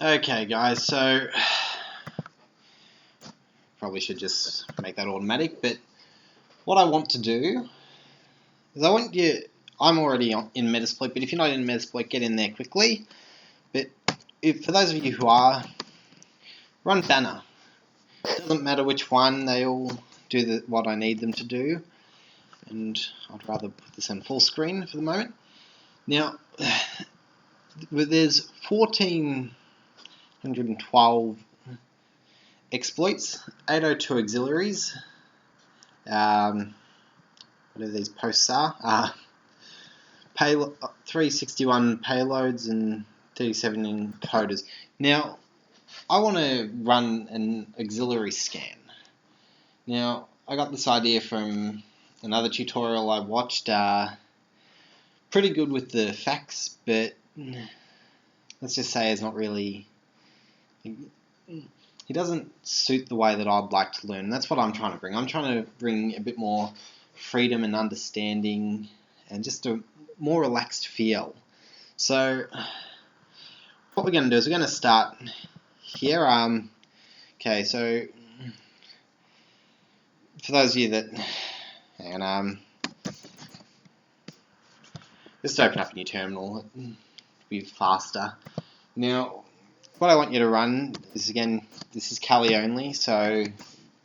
Okay guys, so probably should just make that automatic, but what I want to do is I'm already in Metasploit, but if you're not in Metasploit, get in there quickly. But for those of you who are, run Banner. Doesn't matter which one, they all do what I need them to do. And I'd rather put this on full screen for the moment. Now, there's 1,412 exploits, 802 auxiliaries, whatever these posts are, 361 payloads and 37 encoders. Now, I want to run an auxiliary scan. Now, I got this idea from another tutorial I watched. Pretty good with the facts, but let's just say it's not really... He doesn't suit the way that I'd like to learn. That's what I'm trying to bring. I'm trying to bring a bit more freedom and understanding and just a more relaxed feel. So what we're going to do is we're going to start here. Okay, so for those of you that... just open up a new terminal. It'll be faster. Now, what I want you to run is, again, this is Kali only, so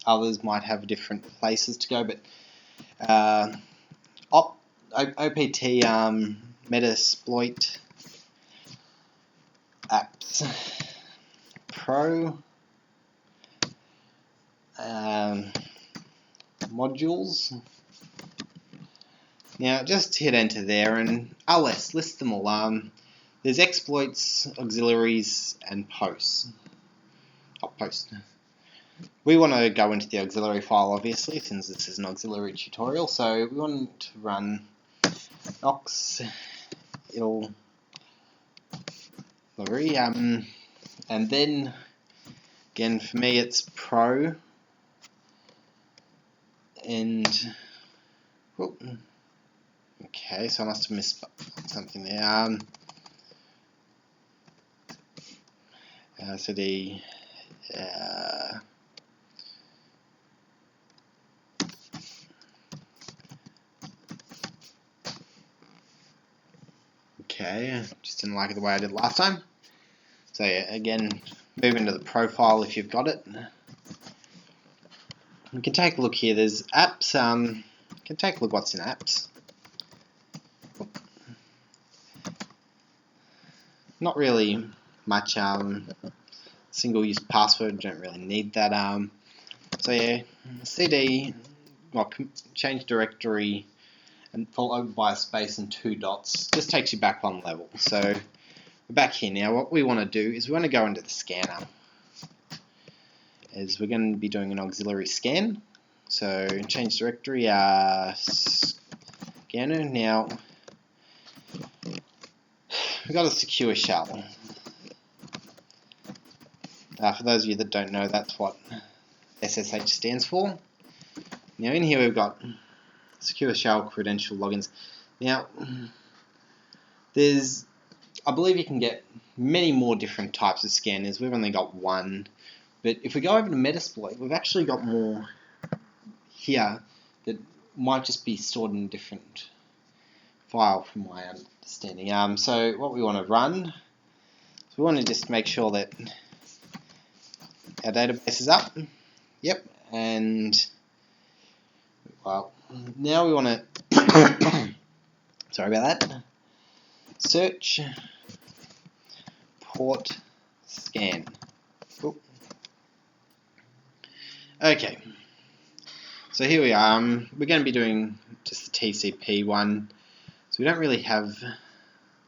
others might have different places to go, but OPT Metasploit apps Pro modules. Now just hit enter there and ls, list them all. There's exploits, auxiliaries, and posts. Post. We want to go into the auxiliary file, obviously, since this is an auxiliary tutorial. So we want to run auxilary, and then again for me it's pro, and okay, so I must have missed something there. So the okay, just didn't like it the way I did last time. So yeah, again, move into the profile if you've got it. We can take a look here. There's apps. You can take a look what's in apps. Not really much single-use password. Don't really need that. So yeah, cd, change directory, and followed by a space and 2 dots. Just takes you back one level. So we're back here now. What we want to do is we want to go into the scanner. We're going to be doing an auxiliary scan. So change directory, scanner. Now we've got a secure shell. For those of you that don't know, that's what SSH stands for. Now in here we've got secure shell credential logins. Now I believe you can get many more different types of scanners. We've only got one, but if we go over to Metasploit, we've actually got more here that might just be stored in a different file from my understanding. So what we want to run, so we want to just make sure that our database is up. Yep, and well, now we want to sorry about that. Search port scan. Oop. Okay, so here we are. We're going to be doing just the TCP one, so we don't really have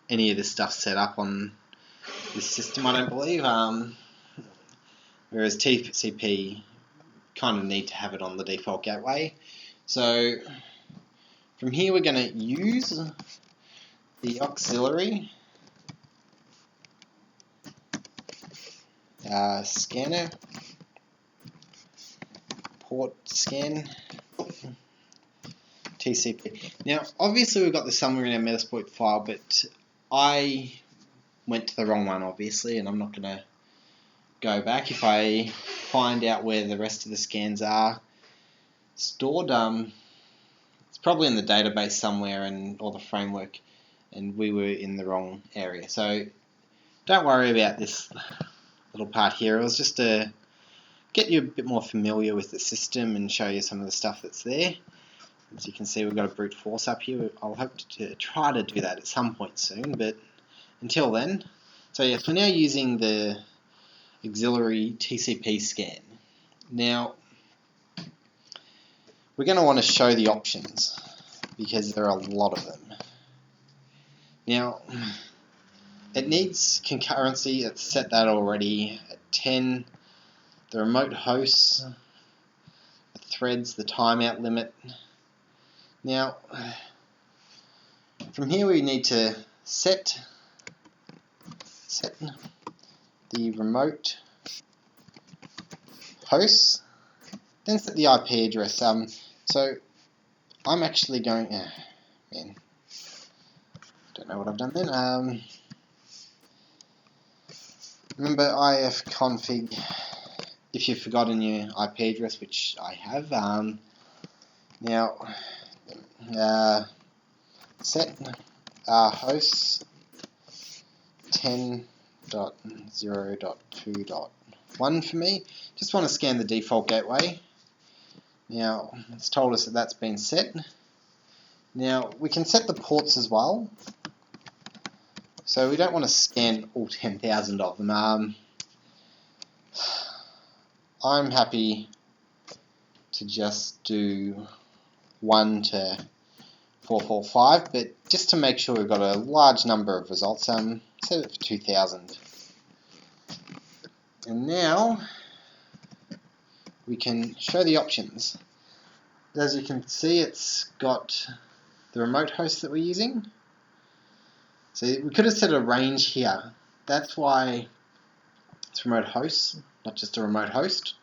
any of this stuff set up on this system, I don't believe. Whereas TCP kind of need to have it on the default gateway. So from here we're going to use the auxiliary scanner port scan TCP. Now obviously we've got this somewhere in our Metasploit file, but I went to the wrong one obviously, and I'm not going to go back, if I find out where the rest of the scans are stored, it's probably in the database somewhere or the framework, and we were in the wrong area. So don't worry about this little part here. It was just to get you a bit more familiar with the system and show you some of the stuff that's there. As you can see, we've got a brute force up here. I'll hope to try to do that at some point soon, but until then. So yes, we're now using the auxiliary TCP scan. Now, we're going to want to show the options because there are a lot of them. Now, it needs concurrency. It's set that already at 10. The remote hosts, the threads, the timeout limit. Now, from here we need to set the remote hosts, then set the IP address. So I'm actually going, man, don't know what I've done then. Remember ifconfig, if you've forgotten your IP address, which I have. Now, set hosts 10.0.2.1 for me. Just want to scan the default gateway. Now, it's told us that that's been set. Now, we can set the ports as well. So we don't want to scan all 10,000 of them. I'm happy to just do 1 to 445, but just to make sure we've got a large number of results, set it for 2,000. And now we can show the options. As you can see, it's got the remote host that we're using. So we could have set a range here. That's why it's remote hosts, not just a remote host.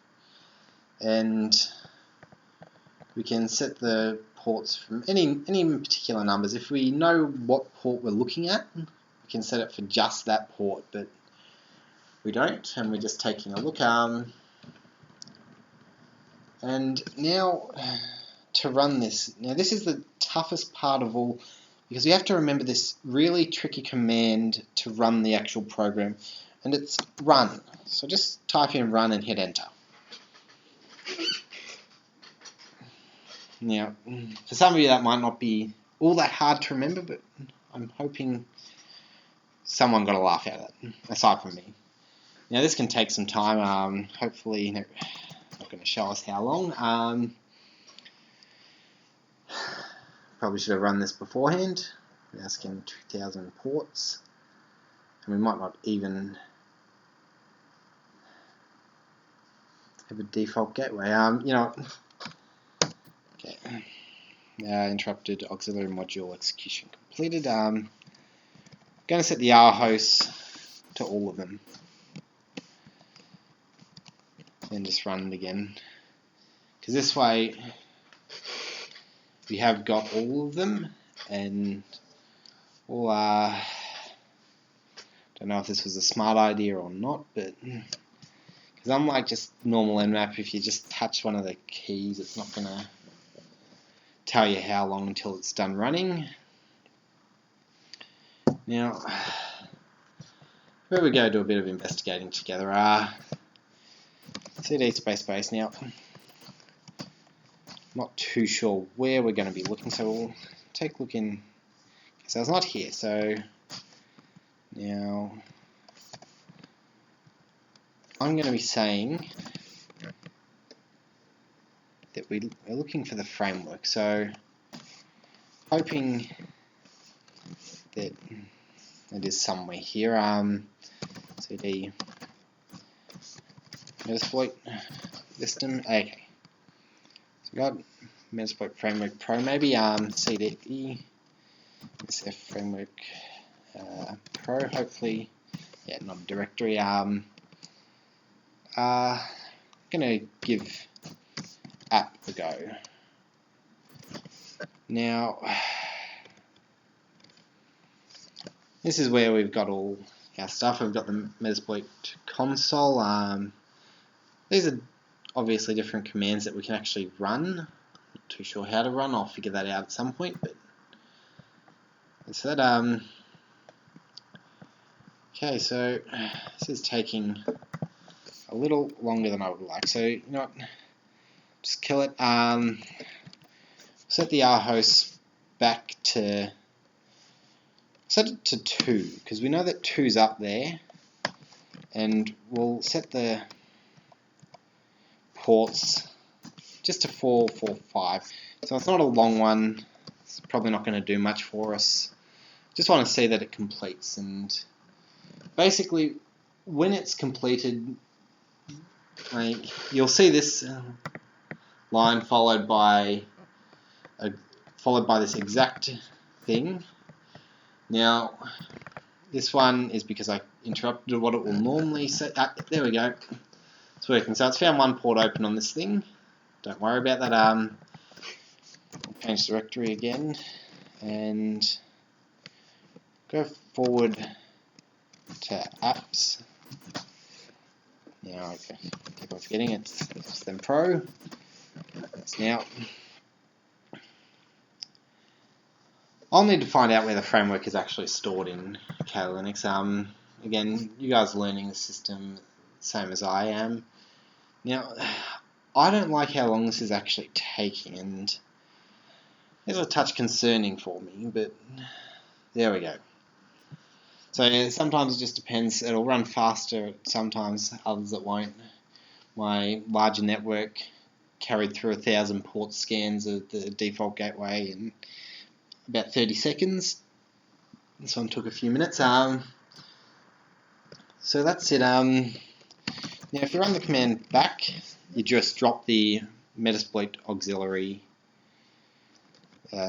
And we can set the ports from any particular numbers. If we know what port we're looking at, we can set it for just that port, but we don't, and we're just taking a look. And now to run this. Now this is the toughest part of all, because we have to remember this really tricky command to run the actual program, and it's run. So just type in run and hit enter. Now, for some of you that might not be all that hard to remember, but I'm hoping someone got a laugh out of it, aside from me. Now this can take some time, hopefully not going to show us how long. Probably should have run this beforehand. We're asking 2,000 ports, and we might not even have a default gateway. You know, okay. Interrupted auxiliary module execution completed. Going to set the R hosts to all of them, and just run it again, because this way we have got all of them. And well, don't know if this was a smart idea or not, but because unlike just normal Nmap, if you just touch one of the keys, it's not going to tell you how long until it's done running. Now, where we go do a bit of investigating together. CD space. Now, not too sure where we're going to be looking, so we'll take a look in. So it's not here. So now I'm going to be saying that we're looking for the framework. So hoping that it is somewhere here. CD Metasploit system. Okay. So we got Metasploit Framework Pro. Maybe CDE SF Framework Pro. Hopefully, yeah, not a directory. Gonna give app a go. Now, this is where we've got all our stuff. We've got the Metasploit console. These are obviously different commands that we can actually run. Not too sure how to run. I'll figure that out at some point. But so that okay, so this is taking a little longer than I would like. So you know what? Just kill it. Set the R host back to set it to 2 because we know that 2's up there, and we'll set the ports just to 4, 4, 5. So it's not a long one. It's probably not going to do much for us. Just want to see that it completes, and basically when it's completed, you'll see this line followed by this exact thing. Now this one is because I interrupted what it will normally set. There we go. It's working. So it's found one port open on this thing. Don't worry about that. I'll change directory again and go forward to apps. Now I keep on forgetting it's then Pro. It's now. I'll need to find out where the framework is actually stored in Kali Linux. Again, you guys are learning the system same as I am. Now, I don't like how long this is actually taking, and it's a touch concerning for me, but there we go. So sometimes it just depends. It'll run faster sometimes, others it won't. My larger network carried through 1,000 port scans of the default gateway in about 30 seconds. This one took a few minutes. So that's it. Now if you run the command back, you just drop the Metasploit auxiliary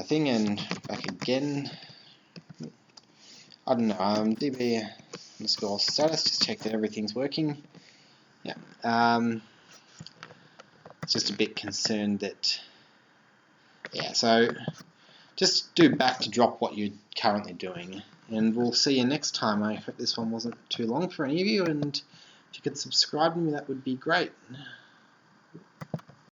thing and back again. I don't know, db_status, just check that everything's working. Yeah. It's just a bit concerned that, yeah, so just do back to drop what you're currently doing, and we'll see you next time. I hope this one wasn't too long for any of you, and if you could subscribe to me, that would be great.